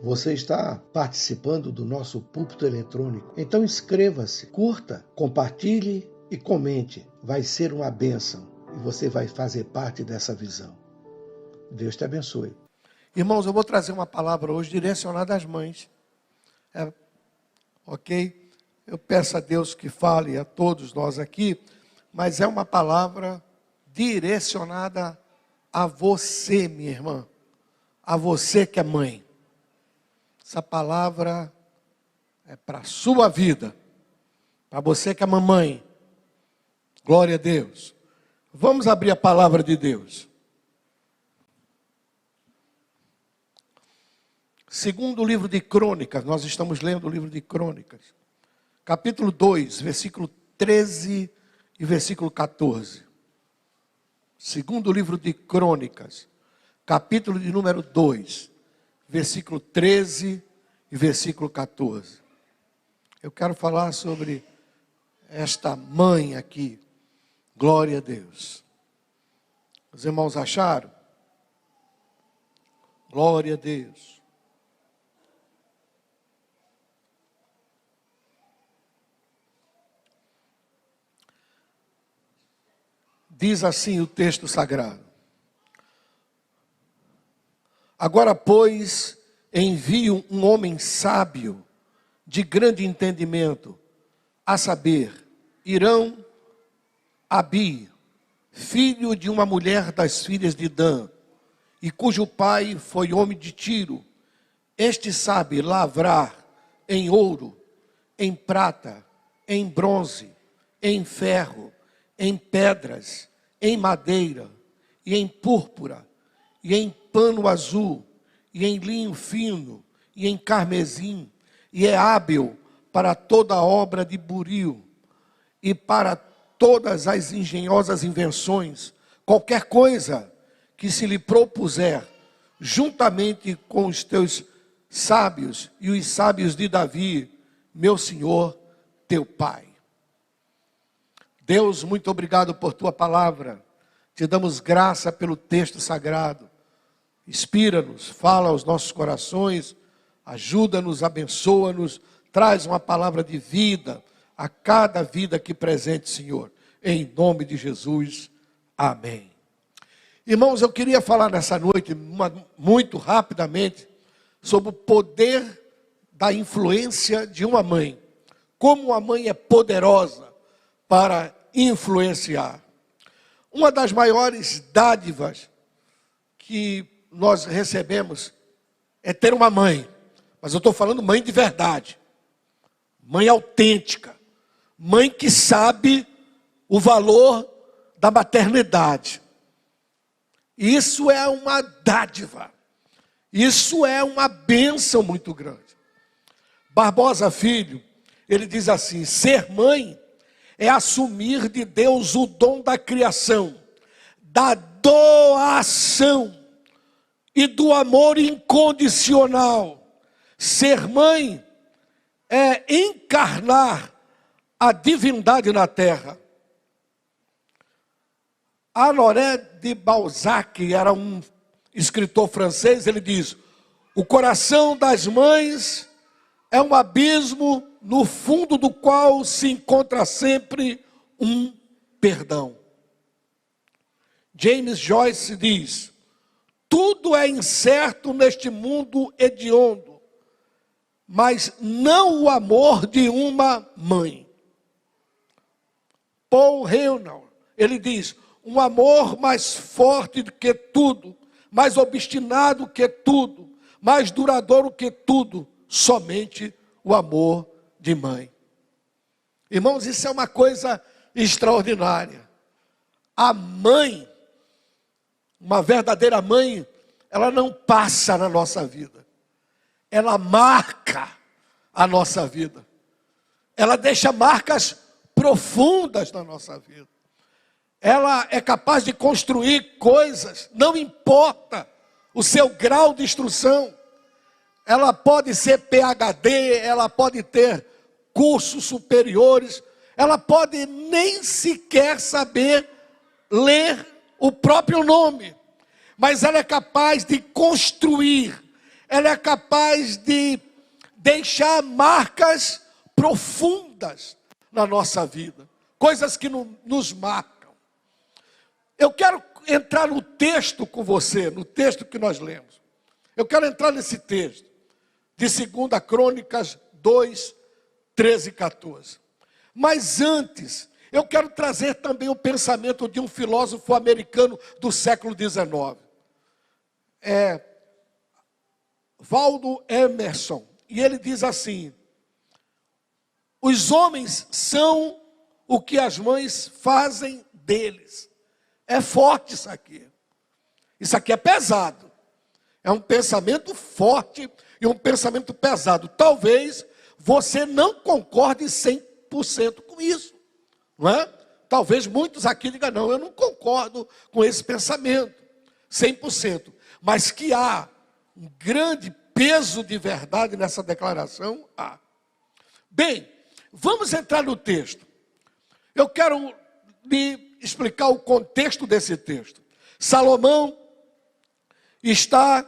você está participando do nosso púlpito eletrônico. Então inscreva-se, curta, compartilhe e comente. Vai ser uma bênção e você vai fazer parte dessa visão. Deus te abençoe. Irmãos, eu vou trazer uma palavra hoje direcionada às mães. Ok? Eu peço a Deus que fale a todos nós aqui, mas é uma palavra direcionada a você, minha irmã. A você que é mãe. Essa palavra é para a sua vida. Para você que é mamãe. Glória a Deus. Vamos abrir a palavra de Deus. Segundo o livro de Crônicas, nós estamos lendo o livro de Crônicas. Capítulo 2, versículo 13 e versículo 14. Segundo o livro de Crônicas, capítulo de número 2, versículo 13 e versículo 14. Eu quero falar sobre esta mãe aqui. Glória a Deus. Os irmãos acharam? Glória a Deus. Diz assim o texto sagrado. Agora, pois, envio um homem sábio, de grande entendimento, a saber, Irão Abi, filho de uma mulher das filhas de Dan, e cujo pai foi homem de Tiro. Este sabe lavrar em ouro, em prata, em bronze, em ferro, em pedras, em madeira, e em púrpura, e em pano azul, e em linho fino, e em carmesim, e é hábil para toda obra de buril, e para todas as engenhosas invenções, qualquer coisa que se lhe propuser, juntamente com os teus sábios, e os sábios de Davi, meu Senhor, teu Pai. Deus, muito obrigado por tua palavra. Te damos graça pelo texto sagrado. Inspira-nos, fala aos nossos corações, ajuda-nos, abençoa-nos, traz uma palavra de vida a cada vida aqui presente, Senhor. Em nome de Jesus, amém. Irmãos, eu queria falar nessa noite, muito rapidamente, sobre o poder da influência de uma mãe. Como uma mãe é poderosa para influenciar. Uma das maiores dádivas que nós recebemos é ter uma mãe. Mas eu estou falando mãe de verdade. Mãe autêntica. Mãe que sabe o valor da maternidade. Isso é uma dádiva. Isso é uma bênção muito grande. Barbosa Filho, ele diz assim: ser mãe é assumir de Deus o dom da criação, da doação e do amor incondicional. Ser mãe é encarnar a divindade na terra. Honoré de Balzac era um escritor francês. Ele diz: o coração das mães é um abismo no fundo do qual se encontra sempre um perdão. James Joyce diz: tudo é incerto neste mundo hediondo, mas não o amor de uma mãe. Paul Reynolds, ele diz: um amor mais forte do que tudo, mais obstinado que tudo, mais duradouro que tudo, somente o amor de mãe. Irmãos, isso é uma coisa extraordinária. A mãe, uma verdadeira mãe, ela não passa na nossa vida. Ela marca a nossa vida. Ela deixa marcas profundas na nossa vida. Ela é capaz de construir coisas, não importa o seu grau de instrução. Ela pode ser PhD, ela pode ter cursos superiores, ela pode nem sequer saber ler o próprio nome, mas ela é capaz de construir, ela é capaz de deixar marcas profundas na nossa vida, coisas que nos marcam. Eu quero entrar no texto com você, no texto que nós lemos. Eu quero entrar nesse texto, de 2 Crônicas 2, 13 e 14. Mas antes, eu quero trazer também o pensamento de um filósofo americano do século XIX. Waldo Emerson. E ele diz assim: os homens são o que as mães fazem deles. É forte isso aqui. Isso aqui é pesado. É um pensamento forte e um pensamento pesado. Talvez você não concorde 100% com isso, não é? Talvez muitos aqui digam, não, eu não concordo com esse pensamento, 100%. Mas que há um grande peso de verdade nessa declaração, há. Bem, vamos entrar no texto. Eu quero lhe explicar o contexto desse texto. Salomão está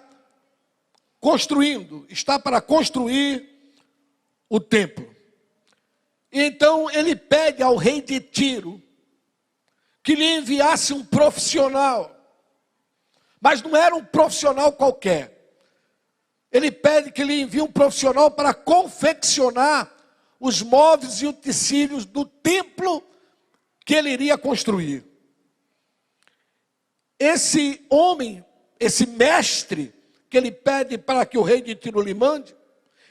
para construir o templo. Então ele pede ao rei de Tiro que lhe enviasse um profissional. Mas não era um profissional qualquer. Ele pede que lhe envie um profissional para confeccionar os móveis e utensílios do templo que ele iria construir. Esse homem, esse mestre que ele pede para que o rei de Tiro lhe mande,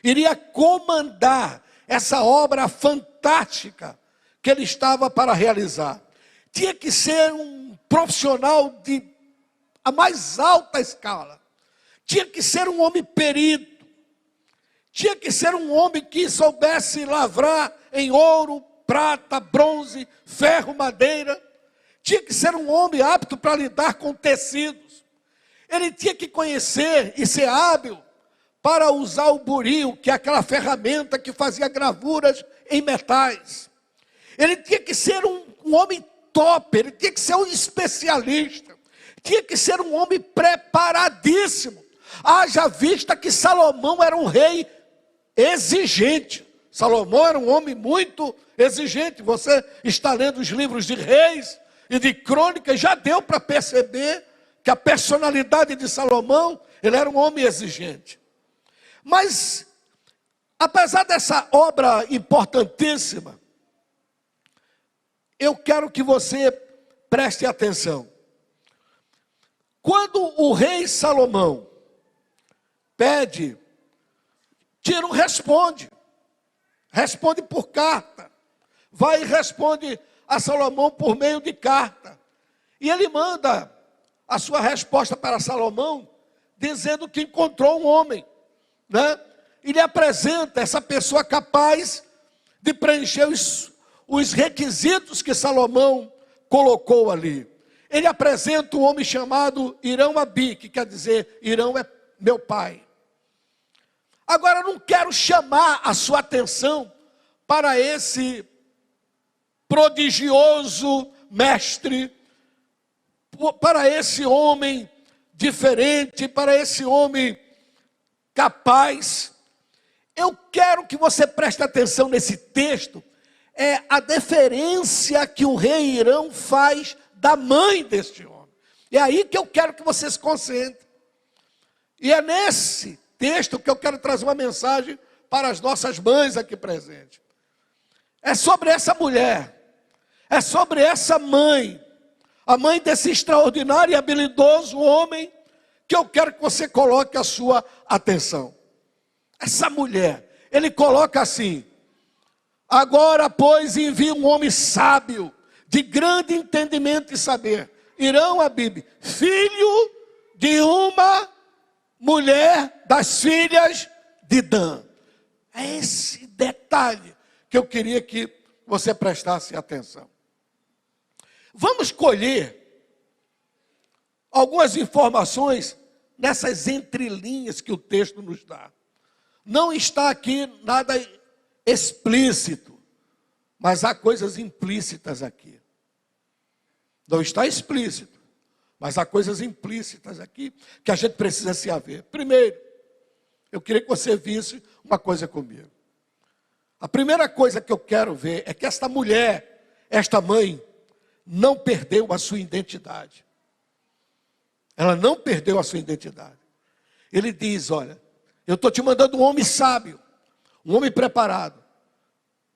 iria comandar essa obra fantástica que ele estava para realizar. Tinha que ser um profissional de a mais alta escala. Tinha que ser um homem perito. Tinha que ser um homem que soubesse lavrar em ouro, prata, bronze, ferro, madeira. Tinha que ser um homem apto para lidar com tecidos. Ele tinha que conhecer e ser hábil para usar o buril, que é aquela ferramenta que fazia gravuras em metais. Ele tinha que ser um homem top, ele tinha que ser um especialista. Tinha que ser um homem preparadíssimo. Haja vista que Salomão era um rei exigente. Salomão era um homem muito exigente. Você está lendo os livros de Reis e de Crônicas, já deu para perceber que a personalidade de Salomão, ele era um homem exigente. Mas, apesar dessa obra importantíssima, eu quero que você preste atenção. Quando o rei Salomão pede, Tiro responde por carta, vai e responde a Salomão por meio de carta, e ele manda a sua resposta para Salomão, dizendo que encontrou um homem, né? E lhe apresenta essa pessoa capaz de preencher os requisitos que Salomão colocou ali. Ele apresenta um homem chamado Irão-Abi, que quer dizer, Irão é meu pai. Agora, eu não quero chamar a sua atenção para esse prodigioso mestre, para esse homem diferente, para esse homem capaz. Eu quero que você preste atenção nesse texto, é a deferência que o rei Irão faz da mãe deste homem. É aí que eu quero que você se concentre. E é nesse texto que eu quero trazer uma mensagem para as nossas mães aqui presentes. É sobre essa mulher, é sobre essa mãe, a mãe desse extraordinário e habilidoso homem, que eu quero que você coloque a sua atenção. Essa mulher, ele coloca assim: agora, pois, envia um homem sábio, de grande entendimento e saber, Irão-Abi, filho de uma mulher das filhas de Dan. É esse detalhe que eu queria que você prestasse atenção. Vamos colher algumas informações nessas entrelinhas que o texto nos dá. Não está aqui nada explícito, mas há coisas implícitas aqui. Não está explícito, mas há coisas implícitas aqui que a gente precisa se haver. Primeiro, Eu queria que você visse uma coisa comigo. A primeira coisa que eu quero ver é que esta mulher, esta mãe, não perdeu a sua identidade. Ela não perdeu a sua identidade. Ele diz, olha, eu estou te mandando um homem sábio, um homem preparado.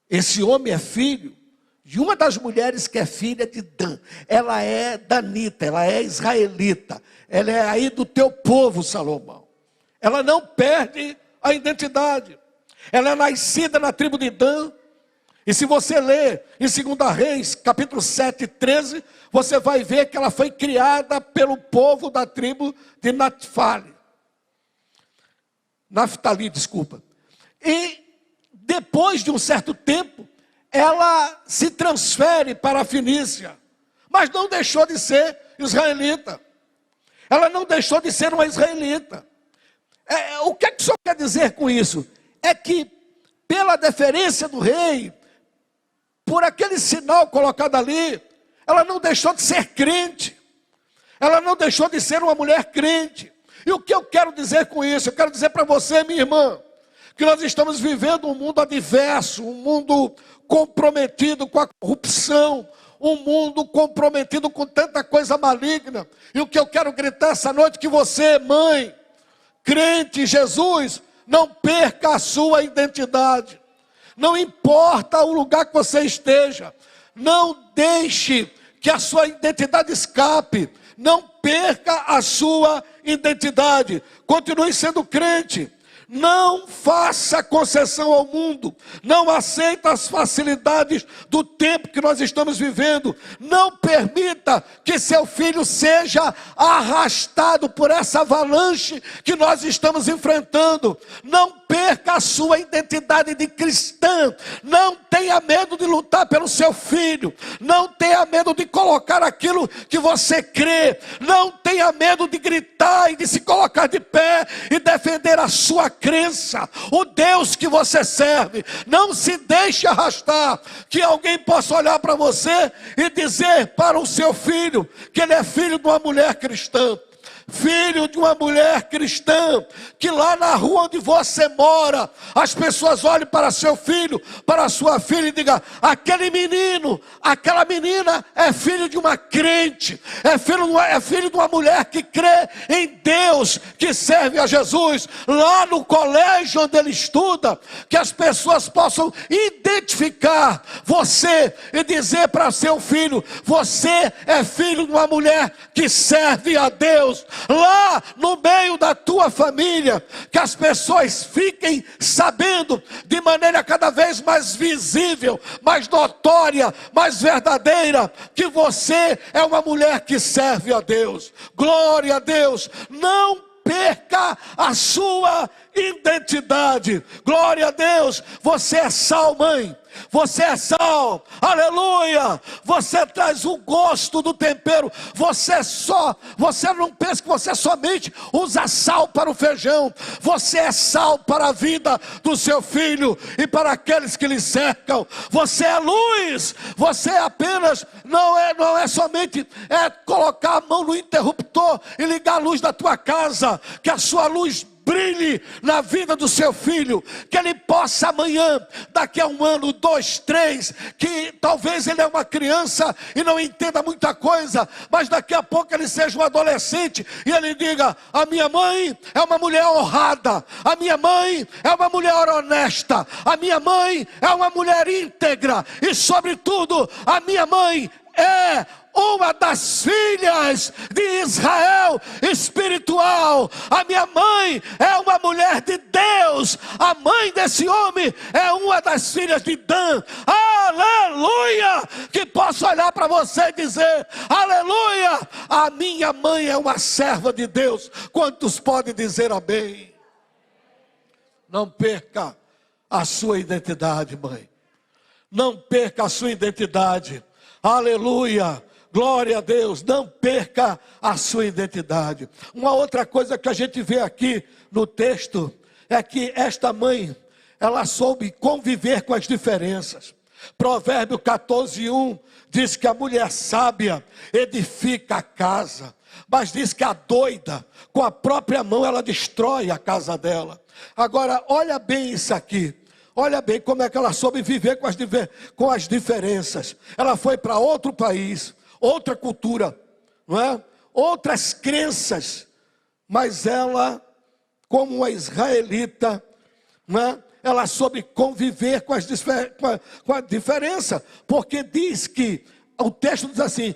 Esse homem é filho de uma das mulheres que é filha de Dan. Ela é danita, ela é israelita. Ela é aí do teu povo, Salomão. Ela não perde a identidade. Ela é nascida na tribo de Dan. E se você ler em 2 Reis, capítulo 7, 13, você vai ver que ela foi criada pelo povo da tribo de Naftali. E depois de um certo tempo, ela se transfere para a Fenícia. Mas não deixou de ser israelita. Ela não deixou de ser uma israelita. O que é que o senhor quer dizer com isso? É que pela deferência do rei, por aquele sinal colocado ali, ela não deixou de ser crente. Ela não deixou de ser uma mulher crente. E o que eu quero dizer com isso? Eu quero dizer para você, minha irmã, que nós estamos vivendo um mundo adverso, um mundo comprometido com a corrupção, um mundo comprometido com tanta coisa maligna. E o que eu quero gritar essa noite, que você, mãe, crente em Jesus, não perca a sua identidade. Não importa o lugar que você esteja, não deixe que a sua identidade escape. Não perca a sua identidade. Continue sendo crente. Não faça concessão ao mundo. Não aceite as facilidades do tempo que nós estamos vivendo. Não permita que seu filho seja arrastado por essa avalanche que nós estamos enfrentando. Não perca a sua identidade de cristã. Não tenha medo de lutar pelo seu filho. Não tenha medo de colocar aquilo que você crê. Não tenha medo de gritar e de se colocar de pé e defender a sua crença, o Deus que você serve. Não se deixe arrastar, que alguém possa olhar para você e dizer para o seu filho que ele é filho de uma mulher cristã. Filho de uma mulher cristã, que lá na rua onde você mora, as pessoas olhem para seu filho, para sua filha e digam: aquele menino, aquela menina é filho de uma crente, é filho de uma mulher que crê em Deus, que serve a Jesus. Lá no colégio onde ele estuda, que as pessoas possam identificar você e dizer para seu filho: você é filho de uma mulher que serve a Deus. Lá no meio da tua família, que as pessoas fiquem sabendo de maneira cada vez mais visível, mais notória, mais verdadeira, que você é uma mulher que serve a Deus. Glória a Deus. Não perca a sua identidade. Glória a Deus. Você é sal, mãe. Você é sal, aleluia. Você traz o gosto do tempero. Você não pensa que você somente usa sal para o feijão. Você é sal para a vida do seu filho e para aqueles que lhe cercam. Você é luz. Você apenas não é somente colocar a mão no interruptor e ligar a luz da tua casa. Que a sua luz brilhe na vida do seu filho, que ele possa amanhã, daqui a 1 ano, 2, 3, que talvez ele é uma criança e não entenda muita coisa, mas daqui a pouco ele seja um adolescente e ele diga: a minha mãe é uma mulher honrada, a minha mãe é uma mulher honesta, a minha mãe é uma mulher íntegra e sobretudo a minha mãe é uma das filhas de Israel espiritual. A minha mãe é uma mulher de Deus. A mãe desse homem é uma das filhas de Dan. Aleluia! Que posso olhar para você e dizer: aleluia! A minha mãe é uma serva de Deus. Quantos podem dizer amém? Não perca a sua identidade, mãe. Não perca a sua identidade. Aleluia! Glória a Deus, não perca a sua identidade. Uma outra coisa que a gente vê aqui no texto é que esta mãe, ela soube conviver com as diferenças. Provérbio 14:1 diz que a mulher sábia edifica a casa, Mas diz que a doida, com a própria mão, ela destrói a casa dela. Agora, olha bem isso aqui. Olha bem como é que ela soube viver com as diferenças. Ela foi para outro país, outra cultura, não é? Outras crenças. Mas ela, como uma israelita, não é? Ela soube conviver com a diferença. Porque diz que, o texto diz assim,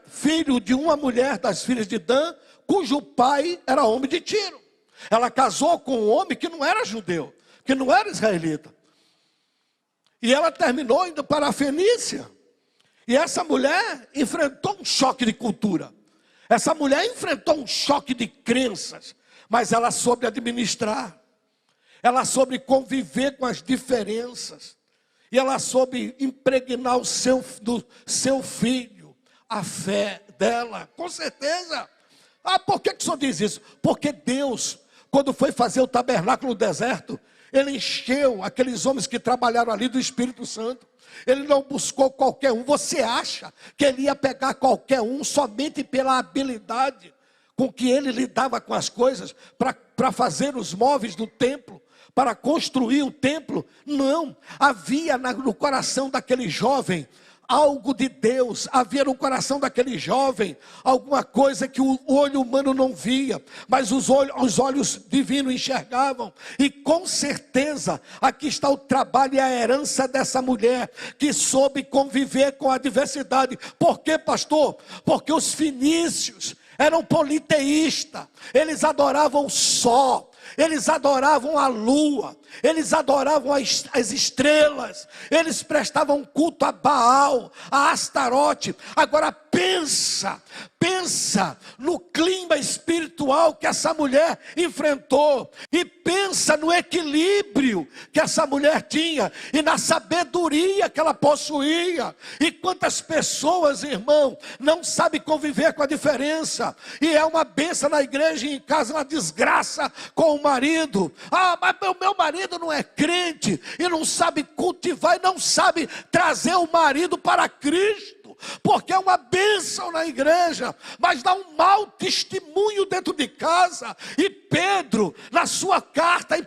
filho de uma mulher das filhas de Dan, cujo pai era homem de Tiro. Ela casou com um homem que não era judeu, que não era israelita. E ela terminou indo para a Fenícia. E essa mulher enfrentou um choque de cultura. Essa mulher enfrentou um choque de crenças. Mas ela soube administrar. Ela soube conviver com as diferenças. E ela soube impregnar do seu filho a fé dela. Com certeza. Por que o senhor diz isso? Porque Deus, quando foi fazer o tabernáculo no deserto, Ele encheu aqueles homens que trabalharam ali do Espírito Santo. Ele não buscou qualquer um. Você acha que Ele ia pegar qualquer um somente pela habilidade com que ele lidava com as coisas para fazer os móveis do templo, para construir o templo? Não. Havia no coração daquele jovem algo de Deus. Havia no coração daquele jovem alguma coisa que o olho humano não via, mas os olhos divinos enxergavam. E com certeza aqui está o trabalho e a herança dessa mulher, que soube conviver com a diversidade. Por quê, pastor? Porque os fenícios eram politeístas. Eles adoravam o sol, eles adoravam a lua, eles adoravam as estrelas, eles prestavam culto a Baal, a Astarote. Agora pensa no clima espiritual que essa mulher enfrentou, e pensa no equilíbrio que essa mulher tinha, e na sabedoria que ela possuía. E quantas pessoas, irmão, não sabem conviver com a diferença, e é uma bênção na igreja e em casa, uma desgraça com o marido. Mas o meu marido não é crente, e não sabe cultivar, e não sabe trazer o marido para Cristo, porque é uma bênção na igreja, mas dá um mau testemunho dentro de casa. E Pedro, na sua carta em 1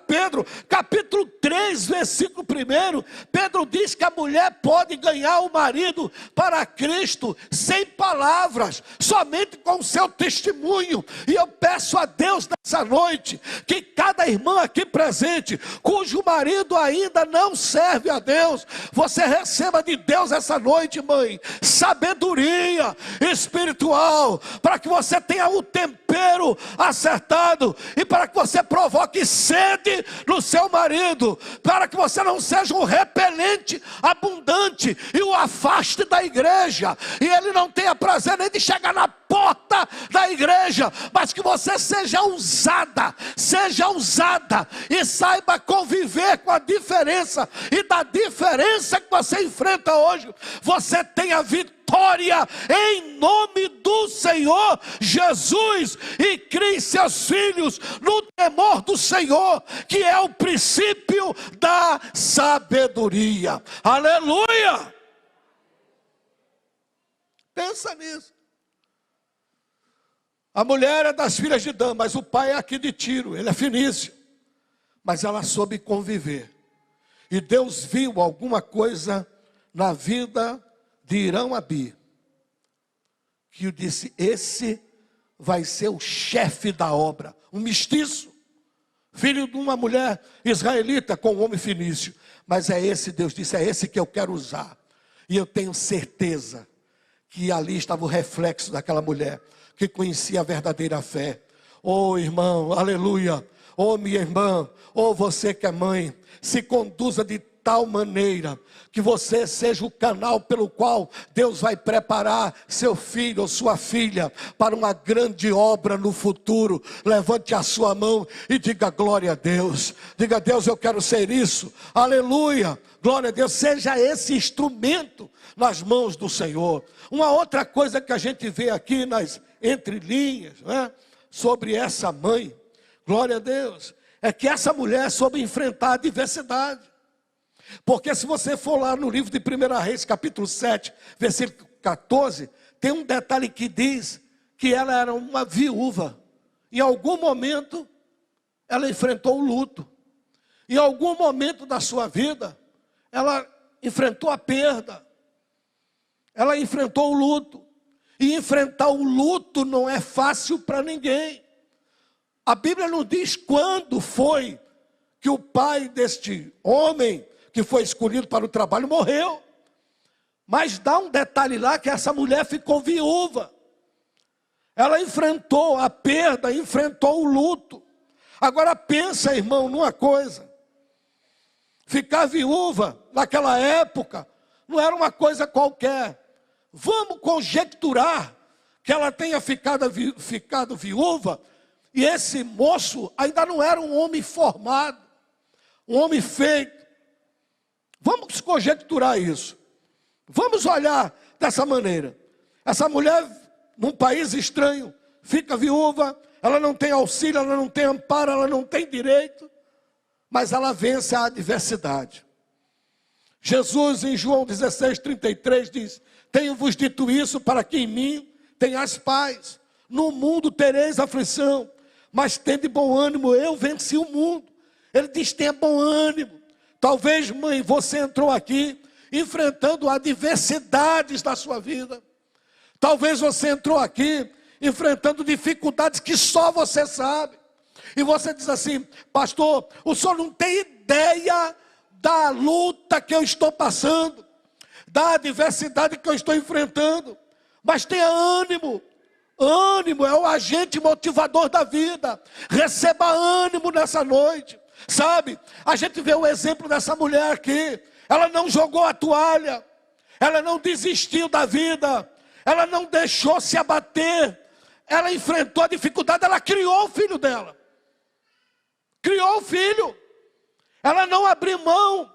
Pedro, capítulo 3, versículo 1, Pedro diz que a mulher pode ganhar o marido para Cristo sem palavras, somente com o seu testemunho. E eu peço a Deus nessa noite, que cada irmã aqui presente, cujo marido ainda não serve a Deus, você receba de Deus essa noite, mãe, sabedoria espiritual, para que você tenha o tempero acertado, e para que você provoque sede no seu marido, para que você não seja um repelente abundante e o afaste da igreja, e ele não tenha prazer nem de chegar na porta da igreja, mas que você seja ousada e saiba conviver com a diferença, e da diferença que você enfrenta hoje, você tenha vitória em nome do Senhor Jesus, e crie seus filhos no temor do Senhor, que é o princípio da sabedoria. Aleluia! Pensa nisso. A mulher é das filhas de Dan, mas o pai é aqui de Tiro, ele é fenício. Mas ela soube conviver. E Deus viu alguma coisa na vida de Irão-Abi, que eu disse: esse vai ser o chefe da obra. Um mestiço, filho de uma mulher israelita com um homem fenício. Mas é esse, Deus disse, é esse que eu quero usar. E eu tenho certeza que ali estava o reflexo daquela mulher, que conhecia a verdadeira fé. Oh irmão, aleluia. Oh minha irmã, oh você que é mãe, se conduza de tal maneira que você seja o canal pelo qual Deus vai preparar seu filho ou sua filha para uma grande obra no futuro. Levante a sua mão e diga glória a Deus. Diga: Deus, eu quero ser isso. Aleluia, glória a Deus. Seja esse instrumento nas mãos do Senhor. Uma outra coisa que a gente vê aqui nas entrelinhas, né, sobre essa mãe, glória a Deus, é que essa mulher soube enfrentar a adversidade. Porque se você for lá no livro de 1 Reis, capítulo 7, versículo 14, tem um detalhe que diz que ela era uma viúva. Em algum momento, ela enfrentou o luto. Em algum momento da sua vida, ela enfrentou a perda. Ela enfrentou o luto. E enfrentar o luto não é fácil para ninguém. A Bíblia não diz quando foi que o pai deste homem, que foi escolhido para o trabalho, morreu. Mas dá um detalhe lá que essa mulher ficou viúva. Ela enfrentou a perda, enfrentou o luto. Agora pensa, irmão, numa coisa. Ficar viúva, naquela época, não era uma coisa qualquer. Vamos conjecturar que ela tenha ficado viúva, e esse moço ainda não era um homem formado, um homem feito. Vamos conjecturar isso. Vamos olhar dessa maneira. Essa mulher, num país estranho, fica viúva, ela não tem auxílio, ela não tem amparo, ela não tem direito, mas ela vence a adversidade. Jesus, em João 16:33, diz: tenho-vos dito isso para que em mim tenhais paz. No mundo tereis aflição, mas tende bom ânimo, eu venci o mundo. Ele diz: tenha bom ânimo. Talvez, mãe, você entrou aqui enfrentando adversidades da sua vida. Talvez você entrou aqui enfrentando dificuldades que só você sabe. E você diz assim: pastor, o senhor não tem ideia da luta que eu estou passando, da adversidade que eu estou enfrentando. Mas tenha ânimo. Ânimo é o agente motivador da vida. Receba ânimo nessa noite. Sabe, a gente vê o exemplo dessa mulher aqui. Ela não jogou a toalha, ela não desistiu da vida, ela não deixou se abater, ela enfrentou a dificuldade, ela criou o filho dela. Criou o filho. Ela não abriu mão.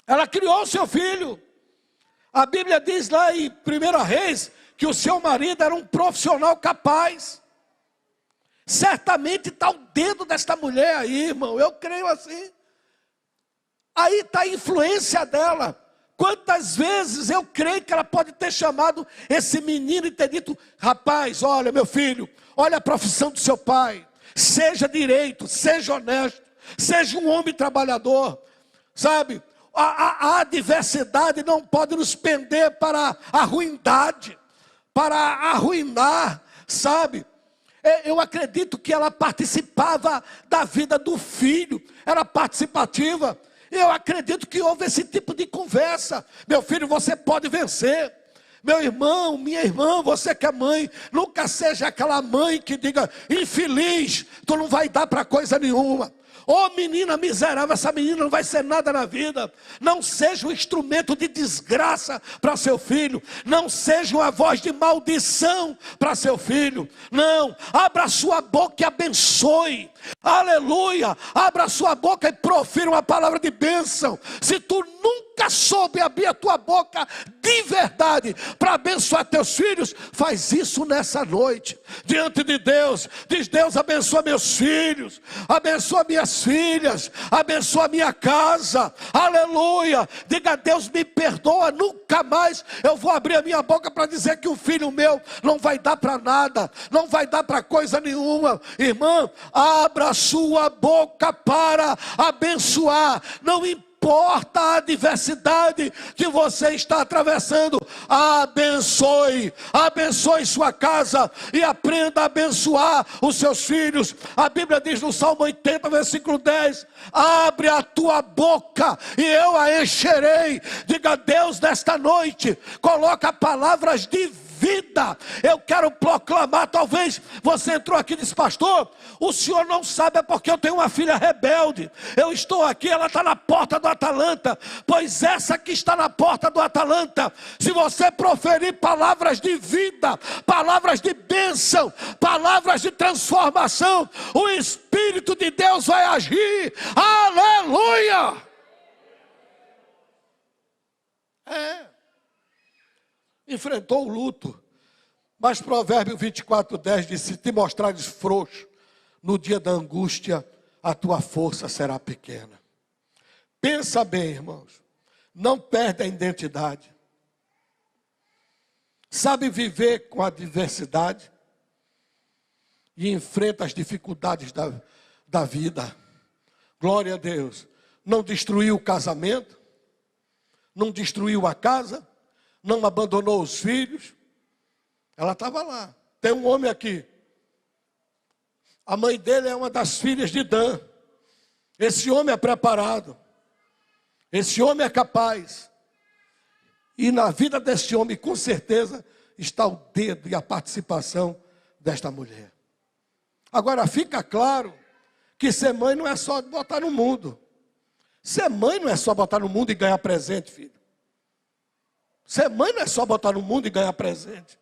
Ela criou o seu filho. A Bíblia diz lá em 1 Reis que o seu marido era um profissional capaz. Certamente está o dedo desta mulher aí, irmão. Eu creio assim. Aí está a influência dela. Quantas vezes eu creio que ela pode ter chamado esse menino e ter dito: rapaz, olha meu filho, olha a profissão do seu pai. Seja direito, seja honesto, seja um homem trabalhador. Sabe, a adversidade não pode nos pender para a ruindade, para arruinar, sabe. Eu acredito que ela participava da vida do filho, era participativa. Eu acredito que houve esse tipo de conversa: meu filho, você pode vencer. Meu irmão, minha irmã, você que é mãe, nunca seja aquela mãe que diga: infeliz, tu não vai dar para coisa nenhuma. Ô menina miserável, essa menina não vai ser nada na vida. Não seja um instrumento de desgraça para seu filho. Não seja uma voz de maldição para seu filho. Não, abra sua boca e abençoe. Aleluia, abra sua boca e profira uma palavra de bênção. Se tu nunca soube abrir a tua boca de verdade para abençoar teus filhos, faz isso nessa noite, diante de Deus. Diz: Deus, abençoa meus filhos, abençoa minhas filhas, abençoa minha casa. Aleluia. Diga: Deus, me perdoa, nunca mais eu vou abrir a minha boca para dizer que o filho meu não vai dar para nada, não vai dar para coisa nenhuma. Irmã, abra a sua boca para abençoar. Não importa a adversidade que você está atravessando, abençoe, abençoe sua casa e aprenda a abençoar os seus filhos. A Bíblia diz no Salmo 80, versículo 10: abre a tua boca e eu a encherei. Diga: Deus, nesta noite, coloca palavras de vida. Eu quero proclamar. Talvez você entrou aqui e disse: pastor, o senhor não sabe, é porque eu tenho uma filha rebelde. Eu estou aqui, ela está na porta do Atalanta. Pois essa que está na porta do Atalanta, se você proferir palavras de vida, palavras de bênção, palavras de transformação, o Espírito de Deus vai agir. Aleluia. Enfrentou o luto. Mas Provérbio 24:10 diz: se te mostrares frouxo no dia da angústia, a tua força será pequena. Pensa bem, irmãos, não perde a identidade. sabe viver com a adversidade e enfrenta as dificuldades da vida. Glória a Deus. Não destruiu o casamento, não destruiu a casa, não abandonou os filhos. Ela estava lá. Tem um homem aqui. A mãe dele é uma das filhas de Dan. Esse homem é preparado. Esse homem é capaz. E na vida desse homem, com certeza, está o dedo e a participação desta mulher. Agora, fica claro que ser mãe não é só botar no mundo. Ser mãe não é só botar no mundo e ganhar presente, filho. Ser mãe não é só botar no mundo e ganhar presente.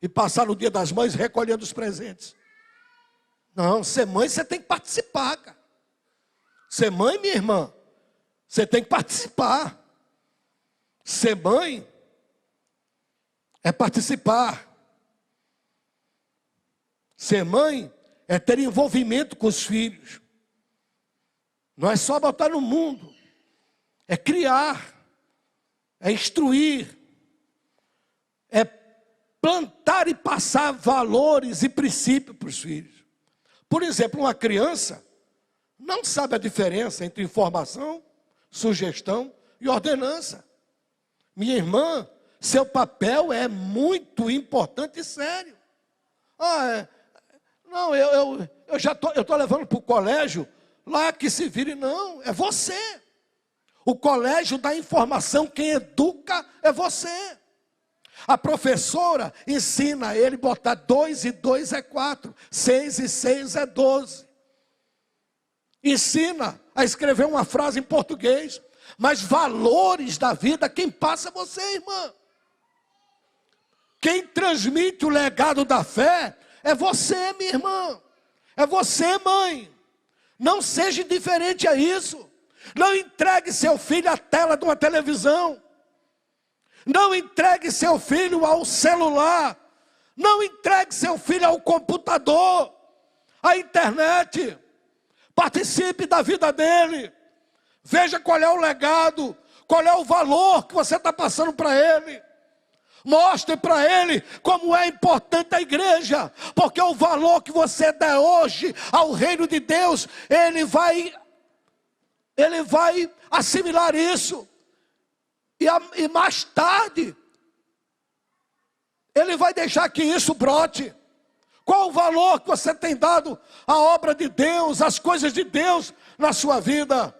E passar no dia das mães recolhendo os presentes. Não, ser mãe você tem que participar, cara. Ser mãe, minha irmã, você tem que participar. Ser mãe é participar. Ser mãe é ter envolvimento com os filhos. Não é só botar no mundo. É criar. É instruir. É plantar e passar valores e princípios para os filhos. Por exemplo, uma criança não sabe a diferença entre informação, sugestão e ordenança. Minha irmã, seu papel é muito importante e sério. Não, eu já estou levando para o colégio, lá que se vire. Não, é você. O colégio dá informação, quem educa é você. A professora ensina ele a botar 2 e 2 é 4, 6 e 6 é 12. Ensina a escrever uma frase em português. Mas valores da vida, quem passa é você, irmã. Quem transmite o legado da fé é você, minha irmã. É você, mãe. Não seja indiferente a isso. Não entregue seu filho à tela de uma televisão. Não entregue seu filho ao celular. Não entregue seu filho ao computador, à internet. Participe da vida dele. Veja qual é o legado, qual é o valor que você está passando para ele. Mostre para ele como é importante a igreja, porque o valor que você der hoje ao reino de Deus, ele vai assimilar isso. E mais tarde, ele vai deixar que isso brote. Qual o valor que você tem dado à obra de Deus, às coisas de Deus na sua vida?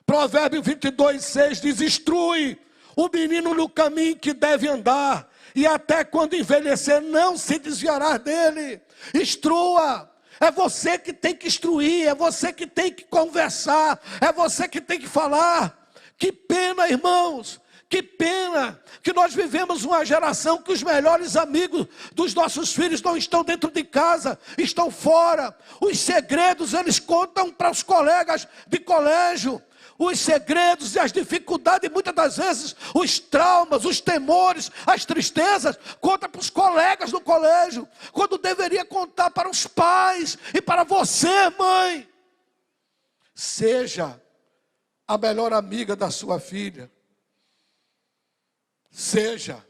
Provérbio 22:6 diz: instrui o menino no caminho que deve andar, e até quando envelhecer não se desviará dele. Instrua. É você que tem que instruir, é você que tem que conversar, é você que tem que falar. Que pena, irmãos, que pena que nós vivemos uma geração que os melhores amigos dos nossos filhos não estão dentro de casa, estão fora. Os segredos eles contam para os colegas de colégio. Os segredos e as dificuldades, muitas das vezes, os traumas, os temores, as tristezas, conta para os colegas do colégio, quando deveria contar para os pais e para você, mãe. Seja a melhor amiga da sua filha. Seja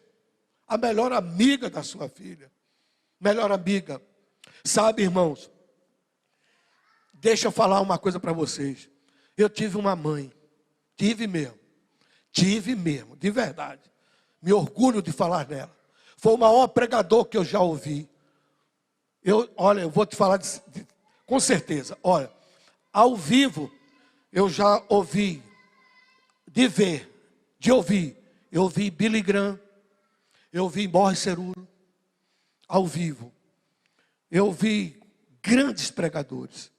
a melhor amiga da sua filha. Melhor amiga. Sabe, irmãos, deixa eu falar uma coisa para vocês. Eu tive uma mãe, tive mesmo, de verdade. Me orgulho de falar nela. Foi o maior pregador que eu já ouvi. Olha, eu vou te falar com certeza. Olha, ao vivo, eu já ouvi, de ouvir. Eu ouvi Billy Graham, eu ouvi Morris Cerullo, ao vivo. Eu ouvi grandes pregadores,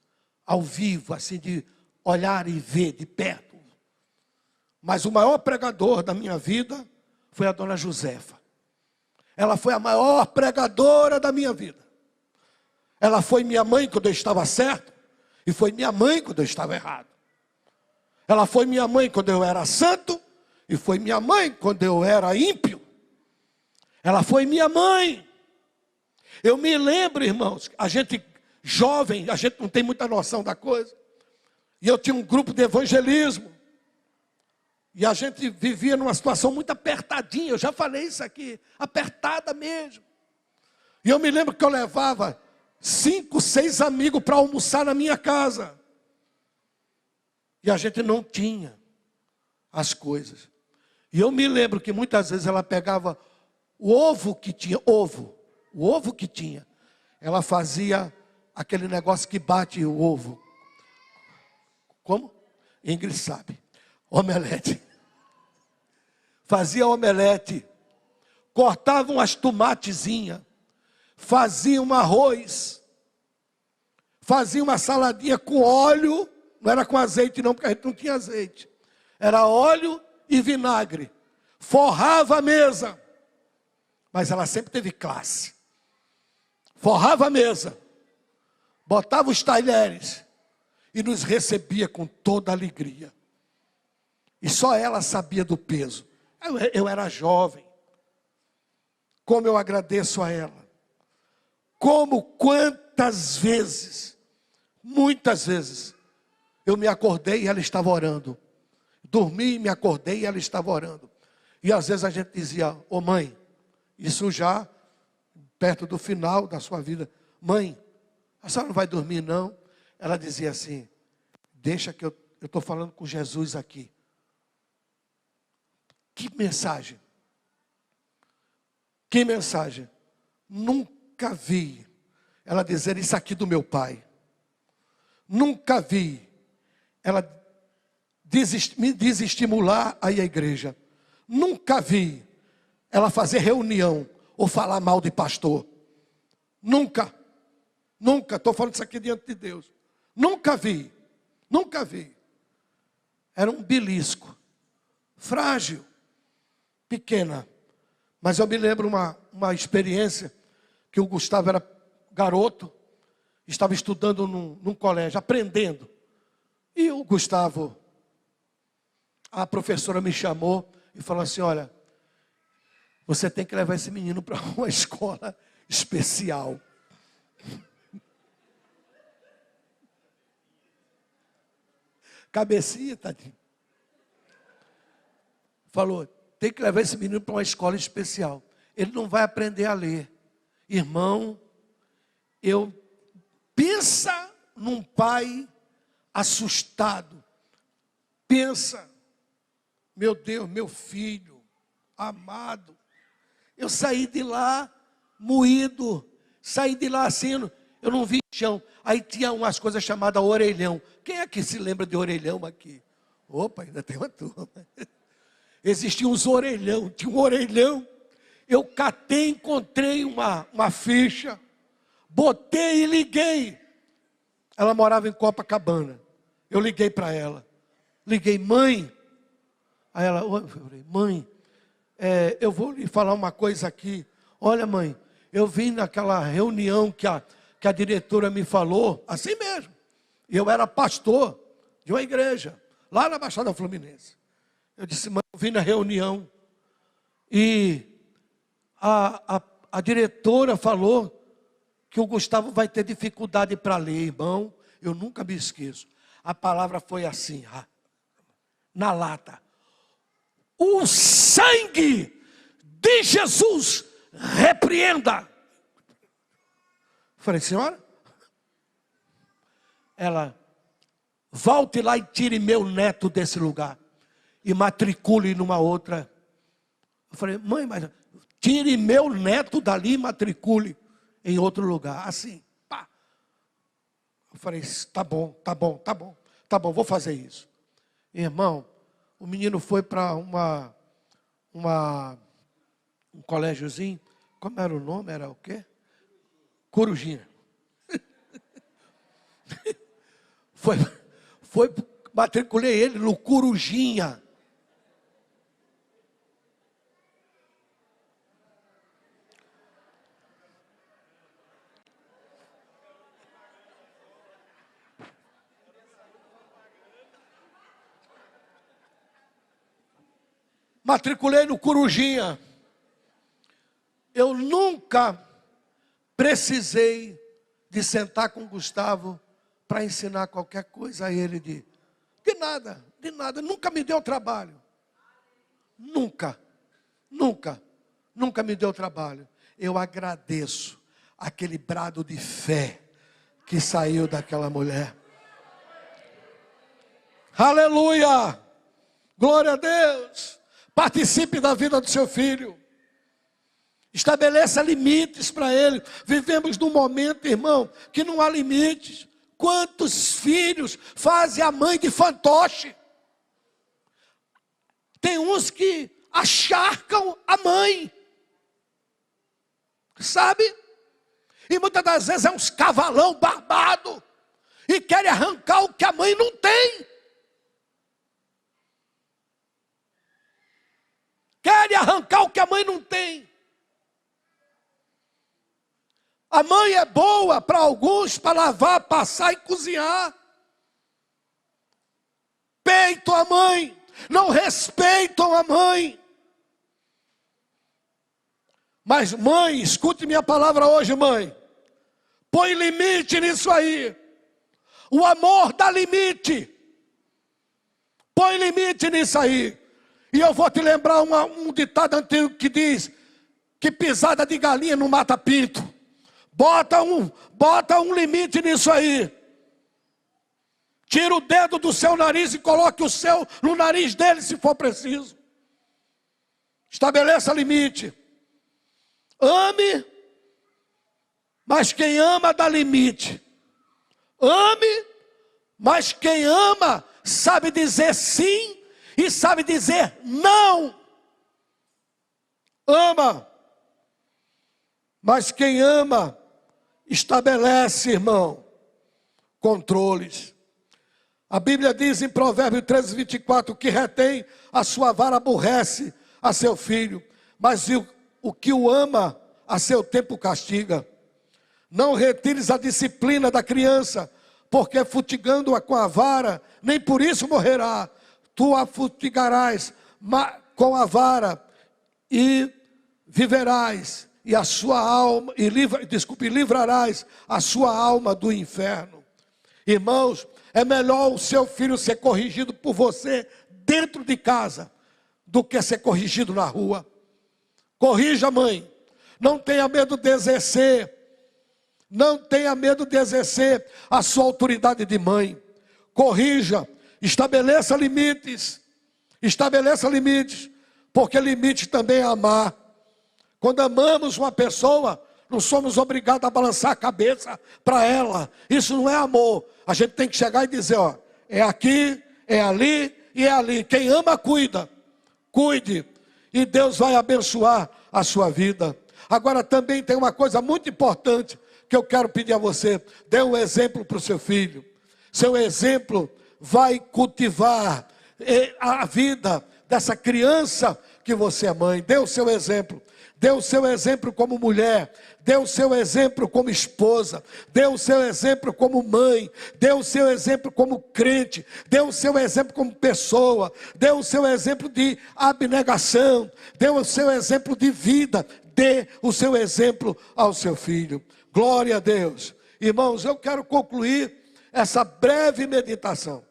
ao vivo, assim de olhar e ver de perto. Mas o maior pregador da minha vida foi a dona Josefa. Ela foi a maior pregadora da minha vida. Ela foi minha mãe quando eu estava certo e foi minha mãe quando eu estava errado. Ela foi minha mãe quando eu era santo e foi minha mãe quando eu era ímpio. Ela foi minha mãe. Eu me lembro, irmãos, a gente jovem, a gente não tem muita noção da coisa. E eu tinha um grupo de evangelismo. E a gente vivia numa situação muito apertadinha, eu já falei isso aqui, apertada mesmo. E eu me lembro que eu levava 5, 6 amigos para almoçar na minha casa. E a gente não tinha as coisas. E eu me lembro que muitas vezes ela pegava o ovo que tinha, o ovo que tinha, ela fazia aquele negócio que bate o ovo. Como? Ingrid sabe. Omelete. Fazia omelete. Cortava umas tomatezinhas. Fazia um arroz. Fazia uma saladinha com óleo. Não era com azeite não, porque a gente não tinha azeite. Era óleo e vinagre. Forrava a mesa. Mas ela sempre teve classe. Forrava a mesa. Botava os talheres. E nos recebia com toda alegria. E só ela sabia do peso. Eu era jovem. Como eu agradeço a ela. Quantas vezes, muitas vezes, eu me acordei e ela estava orando. Dormi e me acordei e ela estava orando. E às vezes a gente dizia, ô mãe, isso já perto do final da sua vida. Mãe, a senhora não vai dormir não? Ela dizia assim, deixa que eu estou falando com Jesus aqui. Que mensagem? Que mensagem? Nunca vi ela dizer isso aqui do meu pai. Nunca vi ela me desestimular a ir à igreja. Nunca vi ela fazer reunião ou falar mal de pastor. Nunca. Nunca. Estou falando isso aqui diante de Deus. Nunca vi. Nunca vi. Era um belisco. Frágil. Pequena. Mas eu me lembro uma experiência que o Gustavo era garoto, estava estudando num colégio, aprendendo. E o Gustavo, a professora me chamou e falou assim, olha, você tem que levar esse menino para uma escola especial. Cabecinha, tadinho. Falou, tem que levar esse menino para uma escola especial. Ele não vai aprender a ler. Irmão, pensa num pai assustado. Pensa, meu Deus, meu filho, amado. Eu saí de lá moído, saí de lá assim, eu não vi chão. Aí tinha umas coisas chamadas orelhão. Quem é que se lembra de orelhão aqui? Opa, ainda tem uma turma. Existia uns orelhão, tinha um orelhão. Eu catei, encontrei uma ficha, botei e liguei. Ela morava em Copacabana. Eu liguei para ela. Liguei, mãe. Aí ela, eu falei, mãe, eu vou lhe falar uma coisa aqui. Olha, mãe, eu vim naquela reunião que a diretora me falou, assim mesmo. E eu era pastor de uma igreja, lá na Baixada Fluminense. Eu disse, mãe, eu vim na reunião e a diretora falou que o Gustavo vai ter dificuldade para ler, irmão. Eu nunca me esqueço. A palavra foi assim, na lata. O sangue de Jesus repreenda. Falei, senhora? Ela, volte lá e tire meu neto desse lugar. E matricule numa outra. Eu falei, mãe, mas tire meu neto dali e matricule em outro lugar. Assim, pá. Eu falei, tá bom, vou fazer isso. Irmão, o menino foi para um colégiozinho. Como era o nome? Era o quê? Corujinha. Matriculei ele no Corujinha. Matriculei no Corujinha. Eu nunca precisei de sentar com o Gustavo para ensinar qualquer coisa a ele de nada. Nunca me deu trabalho. nunca me deu trabalho. Eu agradeço aquele brado de fé que saiu daquela mulher. Aleluia! Glória a Deus! Participe da vida do seu filho. Estabeleça limites para ele. Vivemos num momento, irmão, que não há limites. Quantos filhos fazem a mãe de fantoche? Tem uns que acharcam a mãe. Sabe? E muitas das vezes é uns cavalão barbado. E querem arrancar o que a mãe não tem. Querem arrancar o que a mãe não tem. A mãe é boa para alguns, para lavar, passar e cozinhar. Peitam a mãe, não respeitam a mãe. Mas mãe, escute minha palavra hoje, mãe. Põe limite nisso aí. O amor dá limite. Põe limite nisso aí. E eu vou te lembrar um ditado antigo que diz que pisada de galinha não mata pinto. Bota um limite nisso aí. Tira o dedo do seu nariz e coloque o seu no nariz dele se for preciso. Estabeleça limite. Ame, mas quem ama dá limite. Ame, mas quem ama sabe dizer sim e sabe dizer não. Ama, mas quem ama estabelece, irmão, controles. A Bíblia diz em Provérbios 13, 24, que retém a sua vara aborrece a seu filho, mas o que o ama a seu tempo castiga. Não retires a disciplina da criança, porque futigando-a com a vara, nem por isso morrerá. Tu a futigarás com a vara e viverás. E a sua alma, livrarás a sua alma do inferno. Irmãos, é melhor o seu filho ser corrigido por você dentro de casa do que ser corrigido na rua. Corrija, mãe. Não tenha medo de exercer. Não tenha medo de exercer a sua autoridade de mãe. Corrija, estabeleça limites. Estabeleça limites, porque limite também é amar. Quando amamos uma pessoa, não somos obrigados a balançar a cabeça para ela. Isso não é amor. A gente tem que chegar e dizer, ó, é aqui, é ali e é ali. Quem ama, cuida. Cuide. E Deus vai abençoar a sua vida. Agora também tem uma coisa muito importante que eu quero pedir a você. Dê um exemplo para o seu filho. Seu exemplo vai cultivar a vida dessa criança que você é mãe. Dê o seu exemplo. Dê o seu exemplo como mulher, dê o seu exemplo como esposa, dê o seu exemplo como mãe, dê o seu exemplo como crente, dê o seu exemplo como pessoa, dê o seu exemplo de abnegação, dê o seu exemplo de vida, dê o seu exemplo ao seu filho. Glória a Deus. Irmãos, eu quero concluir essa breve meditação.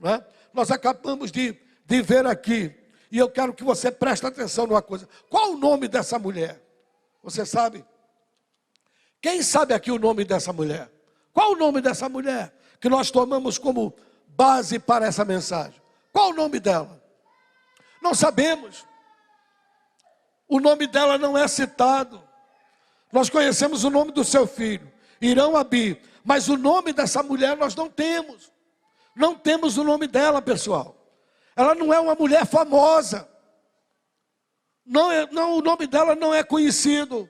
Não é? Nós acabamos de ver aqui. E eu quero que você preste atenção numa coisa. Qual o nome dessa mulher? Você sabe? Quem sabe aqui o nome dessa mulher? Qual o nome dessa mulher que nós tomamos como base para essa mensagem? Qual o nome dela? Não sabemos. O nome dela não é citado. Nós conhecemos o nome do seu filho, Irão Abi, mas o nome dessa mulher nós não temos. Não temos o nome dela, pessoal. Ela não é uma mulher famosa. O nome dela não é conhecido.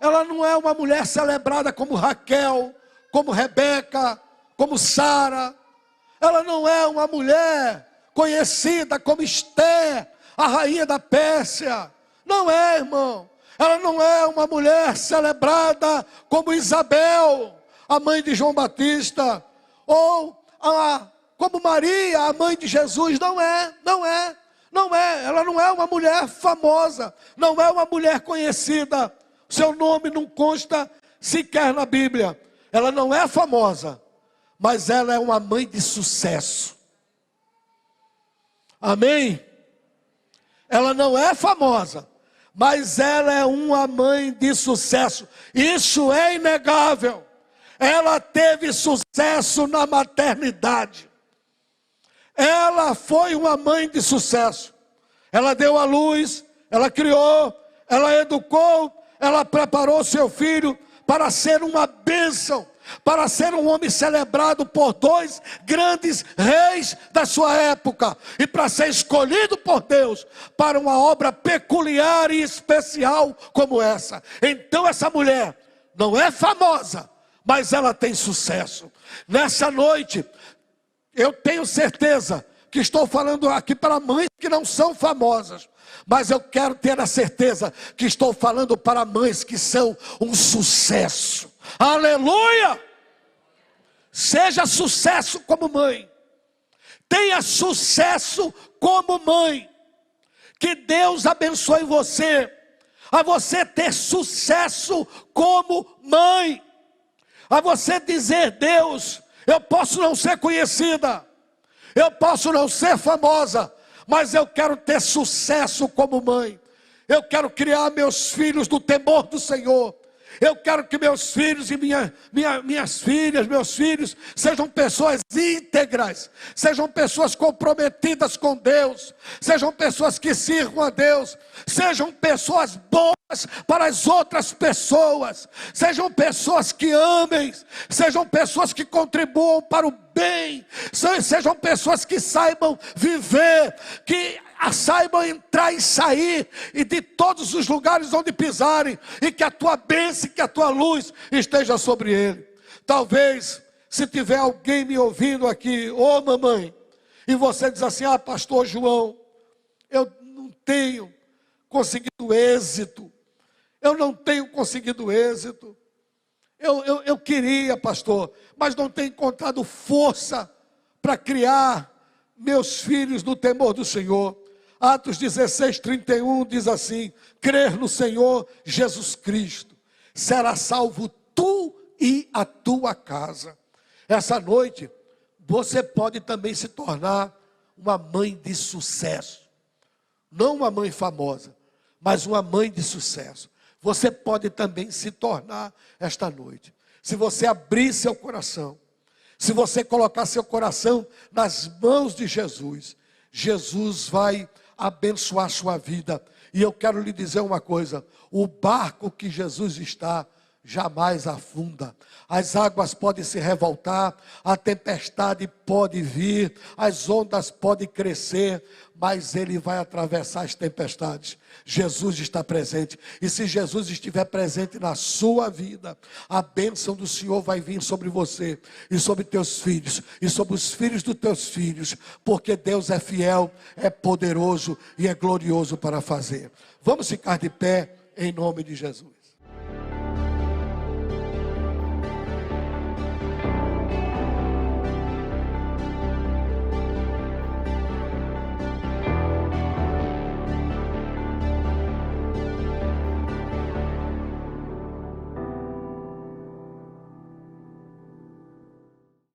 Ela não é uma mulher celebrada como Raquel, como Rebeca, como Sara. Ela não é uma mulher conhecida como Esther, a rainha da Pérsia. Não é, irmão. Ela não é uma mulher celebrada como Isabel, a mãe de João Batista, ou como Maria, a mãe de Jesus. Não é. Ela não é uma mulher famosa, não é uma mulher conhecida. Seu nome não consta sequer na Bíblia. Ela não é famosa, mas ela é uma mãe de sucesso. Amém? Ela não é famosa, mas ela é uma mãe de sucesso. Isso é inegável. Ela teve sucesso na maternidade. Ela foi uma mãe de sucesso. Ela deu à luz, ela criou, ela educou, ela preparou seu filho para ser uma bênção, para ser um homem celebrado por dois grandes reis da sua época, e para ser escolhido por Deus para uma obra peculiar e especial como essa. Então essa mulher não é famosa, mas ela tem sucesso. Nessa noite, eu tenho certeza que estou falando aqui para mães que não são famosas, mas eu quero ter a certeza que estou falando para mães que são um sucesso. Aleluia! Seja sucesso como mãe. Tenha sucesso como mãe. Que Deus abençoe você, a você ter sucesso como mãe. A você dizer: Deus, eu posso não ser conhecida, eu posso não ser famosa, mas eu quero ter sucesso como mãe. Eu quero criar meus filhos no temor do Senhor. Eu quero que meus filhos e minhas filhas, meus filhos, sejam pessoas íntegras, sejam pessoas comprometidas com Deus, sejam pessoas que sirvam a Deus, sejam pessoas boas para as outras pessoas, sejam pessoas que amem, sejam pessoas que contribuam para o bem, sejam pessoas que saibam viver, que saibam entrar e sair, e de todos os lugares onde pisarem, e que a tua bênção, que a tua luz esteja sobre ele. Talvez, se tiver alguém me ouvindo aqui, ô mamãe, e você diz assim: pastor João, eu não tenho conseguido êxito, eu não tenho conseguido êxito, eu queria, pastor, mas não tenho encontrado força para criar meus filhos no temor do Senhor. Atos 16:31 diz assim: crer no Senhor Jesus Cristo, será salvo tu e a tua casa. Essa noite, você pode também se tornar uma mãe de sucesso. Não uma mãe famosa, mas uma mãe de sucesso. Você pode também se tornar esta noite. Se você abrir seu coração, se você colocar seu coração nas mãos de Jesus, Jesus vai abençoar sua vida. E eu quero lhe dizer uma coisa: o barco que Jesus está jamais afunda. As águas podem se revoltar, a tempestade pode vir, as ondas podem crescer, mas ele vai atravessar as tempestades. Jesus está presente, e se Jesus estiver presente na sua vida, a bênção do Senhor vai vir sobre você, e sobre teus filhos, e sobre os filhos dos teus filhos, porque Deus é fiel, é poderoso e é glorioso para fazer. Vamos ficar de pé em nome de Jesus.